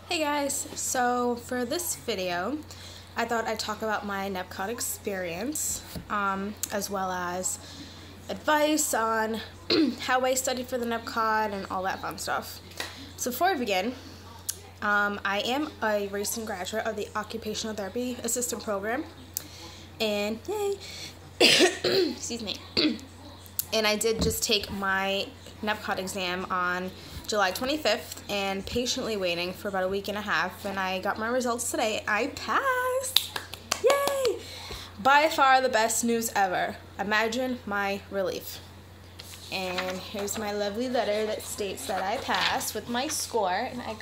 Hey guys, so for this video, I thought I'd talk about my nbcot experience, as well as advice on how I studied for the nbcot and all that fun stuff. So before I begin, I am a recent graduate of the Occupational Therapy Assistant Program, and yay, excuse me, and I did just take my nbcot exam on July 25th and patiently waiting for about a week and a half, and I got my results today. I passed! Yay! By far the best news ever. Imagine my relief. And here's my lovely letter that states that I passed with my score, and I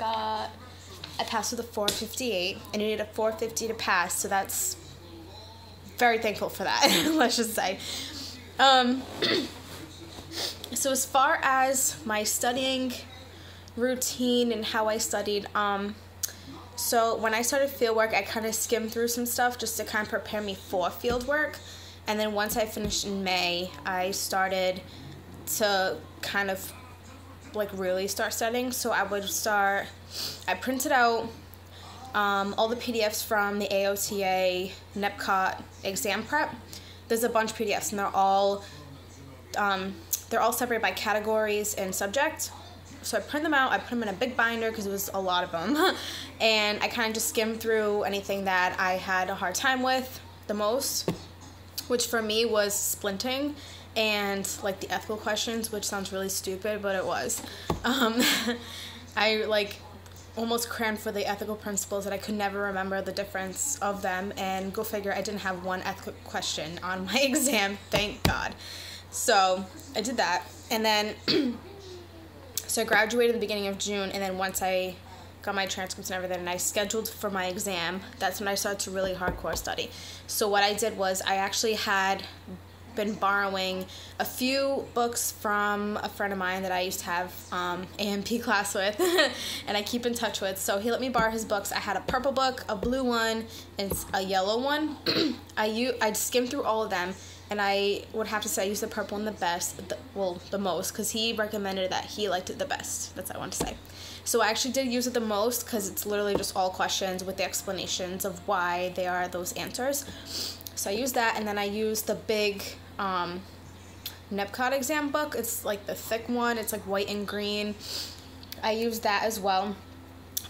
passed with a 458, and you need a 450 to pass, so that's very thankful for that, let's just say. So as far as my studying routine and how I studied, so when I started field work, I kind of skimmed through some stuff just to kind of prepare me for field work, and then once I finished in May, I started to kind of like really start studying. So I printed out all the PDFs from the AOTA nbcot exam prep. There's a bunch of PDFs, and they're all separated by categories and subject. So I print them out, I put them in a big binder because it was a lot of them, and I kind of just skimmed through anything that I had a hard time with the most, which for me was splinting and like the ethical questions, which sounds really stupid, but it was. I like almost crammed for the ethical principles that I could never remember the difference of them, and go figure, I didn't have one ethical question on my exam, thank God. So I did that, and then so I graduated at the beginning of June, and then once I got my transcripts and everything and I scheduled for my exam, that's when I started to really hardcore study. So what I did was I actually had been borrowing a few books from a friend of mine that I used to have AMP class with and I keep in touch with. So he let me borrow his books. I had a purple book, a blue one, and a yellow one. I skimmed through all of them, and I would have to say I used the purple one the most, because he recommended that he liked it the best. That's what I want to say. So I actually did use it the most because it's literally just all questions with the explanations of why they are those answers. So I used that, and then I used the big nbcot exam book. It's like the thick one. It's like white and green. I used that as well,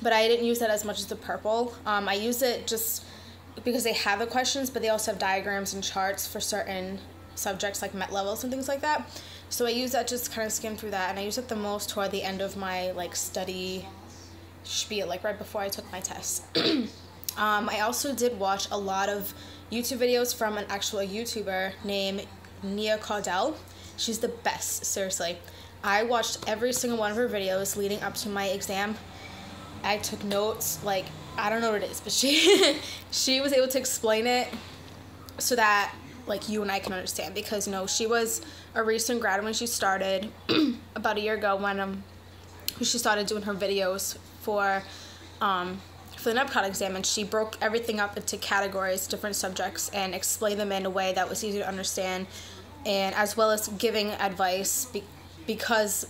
but I didn't use that as much as the purple. I used it just because they have the questions, but they also have diagrams and charts for certain subjects like MET levels and things like that. So I use that, just kind of skim through that, and I use it the most toward the end of my like study spiel, like right before I took my test. I also did watch a lot of YouTube videos from an actual YouTuber named Nya Caudell. She's the best, seriously. I watched every single one of her videos leading up to my exam. I took notes, like, I don't know what it is, but she was able to explain it so that like you and I can understand, because she was a recent grad when she started about a year ago when she started doing her videos for the nbcot exam, and she broke everything up into categories, different subjects, and explained them in a way that was easy to understand, and as well as giving advice because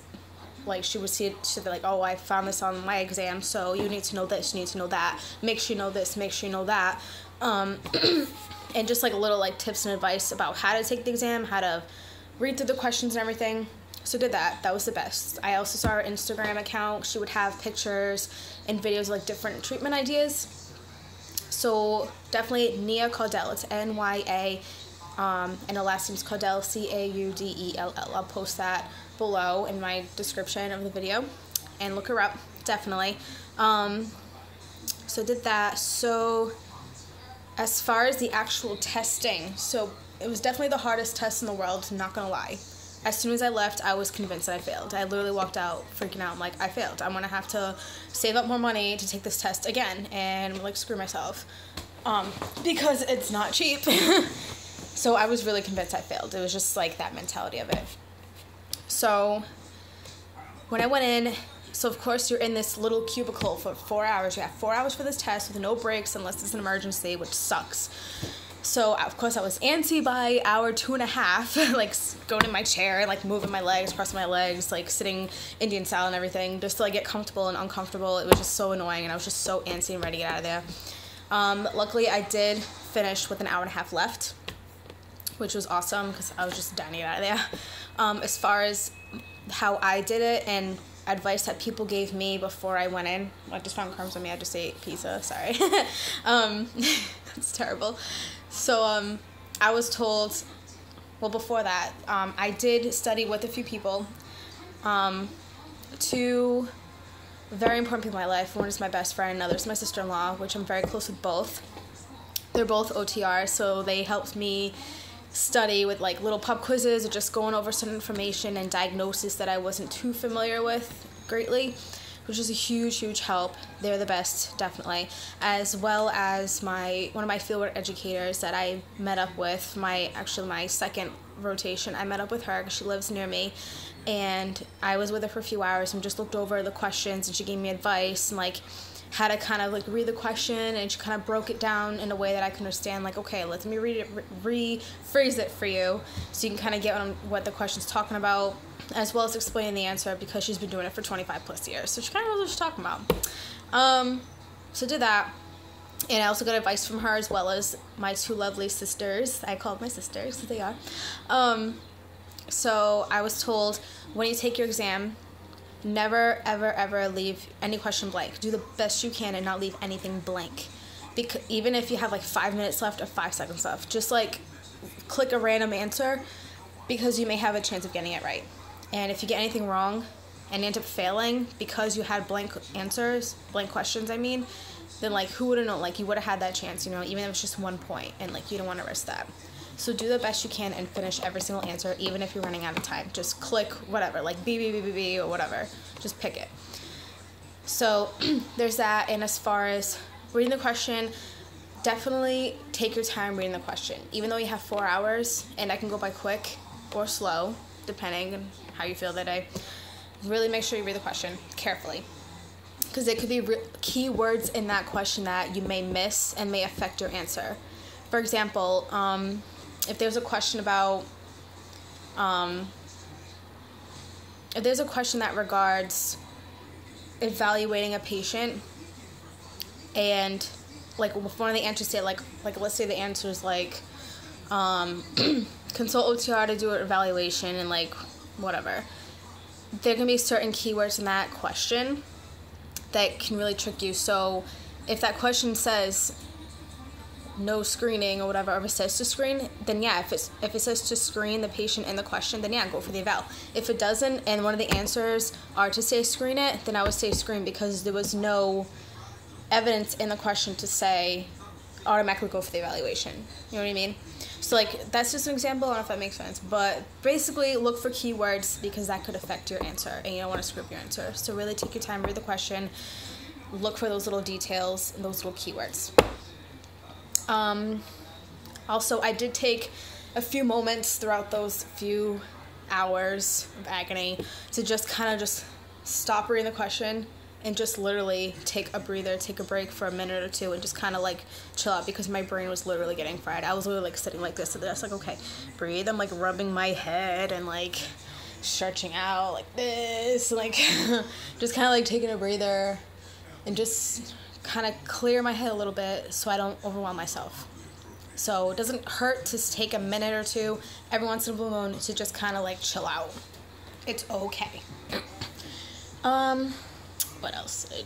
like she would see it, she'd be like, oh, I found this on my exam, so you need to know this, you need to know that, make sure you know this, make sure you know that, and just like little like tips and advice about how to take the exam, how to read through the questions and everything. So did that. That was the best. I also saw her Instagram account. She would have pictures and videos of like different treatment ideas. So definitely Nya Caudell. It's Nya, and the last name's Caudell, Caudell. I'll post that below in my description of the video, and look her up, definitely. So did that. So as far as the actual testing, so it was definitely the hardest test in the world, not gonna lie. As soon as I left, I was convinced that I failed. I literally walked out freaking out. I'm like, I failed. I'm gonna have to save up more money to take this test again, and like screw myself, because it's not cheap. So I was really convinced I failed. It was just like that mentality of it. So when I went in, so of course you're in this little cubicle for 4 hours. You have 4 hours for this test with no breaks unless it's an emergency, which sucks. So of course I was antsy by hour 2.5, like going in my chair, like moving my legs, crossing my legs, like sitting Indian style and everything, just to like get comfortable and uncomfortable. It was just so annoying, and I was just so antsy and ready to get out of there. Luckily I did finish with an hour and a half left, which was awesome because I was just dying to get out of there. As far as how I did it and advice that people gave me before I went in, I just found crumbs on me. I just ate pizza. Sorry. It's terrible. So I was told, well, before that, I did study with a few people. Two very important people in my life. One is my best friend, another is my sister-in-law, which I'm very close with both. They're both OTR, so they helped me study with like little pub quizzes or just going over some information and diagnosis that I wasn't too familiar with greatly, which is a huge help. They're the best, definitely. As well as one of my fieldwork educators that I met up with, my second rotation, I met up with her because she lives near me, and I was with her for a few hours and just looked over the questions, and she gave me advice and like how to kind of like read the question, and she kind of broke it down in a way that I can understand, like, okay, let me read it, rephrase it for you so you can kind of get what the question's talking about, as well as explaining the answer, because she's been doing it for 25 plus years, so she kind of knows what she's talking about. So did that, and I also got advice from her, as well as my two lovely sisters. I called my sisters, because they are. So I was told, when you take your exam, never, ever leave any question blank. Do the best you can and not leave anything blank. Because even if you have like 5 minutes left or 5 seconds left, just like click a random answer, because you may have a chance of getting it right. And if you get anything wrong and end up failing because you had blank questions, then like who would have known? Like you would have had that chance, even if it's just 1 point, and like you don't want to risk that. So do the best you can and finish every single answer, even if you're running out of time. Just click whatever, like B, or whatever. Just pick it. So there's that. And as far as reading the question, definitely take your time reading the question. Even though you have 4 hours, and that can go by quick or slow, depending on how you feel that day, really make sure you read the question carefully. Because there could be key words in that question that you may miss and may affect your answer. For example, if there's a question about, if there's a question that regards evaluating a patient, and like one of the answers say like let's say the answer is like consult OTR to do an evaluation and like whatever, there can be certain keywords in that question that can really trick you. So if that question says no screening or whatever, or if it says to screen, then yeah, if it says to screen the patient in the question, then yeah, go for the eval. If it doesn't, and one of the answers are to say screen it, then I would say screen, because there was no evidence in the question to say automatically go for the evaluation. You know what I mean? So like that's just an example. I don't know if that makes sense, but basically look for keywords, because that could affect your answer, and you don't want to screw up your answer. So really take your time, read the question, look for those little details and those little keywords. Also, I did take a few moments throughout those few hours of agony to just kind of just stop reading the question and just literally take a breather, take a break for a minute or two, and just kind of like chill out, because my brain was literally getting fried. I was literally like sitting like this at the desk, like, okay, breathe. I'm like rubbing my head and like stretching out like this, like just kind of like taking a breather and just kind of clear my head a little bit so I don't overwhelm myself. So it doesn't hurt to take a minute or two every once in a blue moon to just kind of like chill out. It's okay. What else did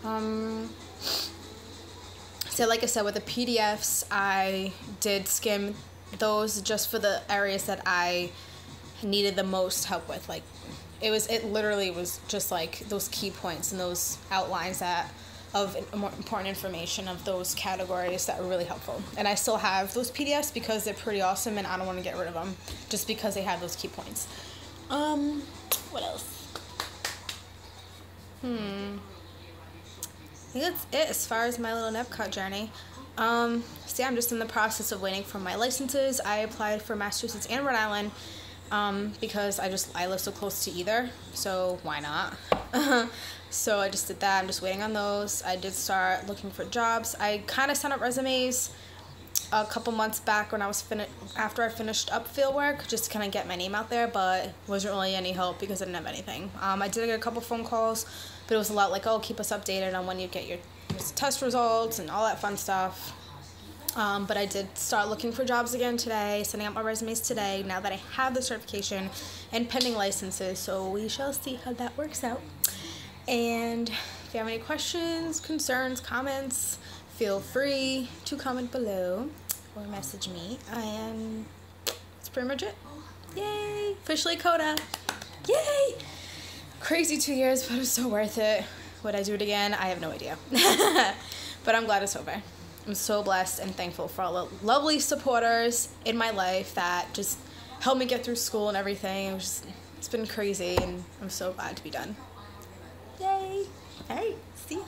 I do? So like I said, with the PDFs, I did skim those just for the areas that I needed the most help with. Like it literally was just like those key points and those outlines of more important information of those categories that were really helpful. And I still have those PDFs because they're pretty awesome, and I don't want to get rid of them just because they have those key points. What else? I think that's it as far as my little nbcot journey. So yeah, I'm just in the process of waiting for my licenses. I applied for Massachusetts and Rhode Island because I live so close to either, so why not? So I just did that. I'm just waiting on those. I did start looking for jobs. I kind of sent out resumes a couple months back when I was after I finished up field work, just to kind of get my name out there, but wasn't really any help because I didn't have anything. I did get a couple phone calls, but it was a lot like, oh, keep us updated on when you get your test results and all that fun stuff. But I did start looking for jobs again today, sending out my resumes today, now that I have the certification and pending licenses, so we shall see how that works out. And if you have any questions, concerns, comments, feel free to comment below or message me, and that's pretty much it. Yay! Officially Coda! Yay! Crazy 2 years, but it was so worth it. Would I do it again? I have no idea. But I'm glad it's over. I'm so blessed and thankful for all the lovely supporters in my life that just helped me get through school and everything. It's been crazy, and I'm so glad to be done. Yay! Alright, see ya.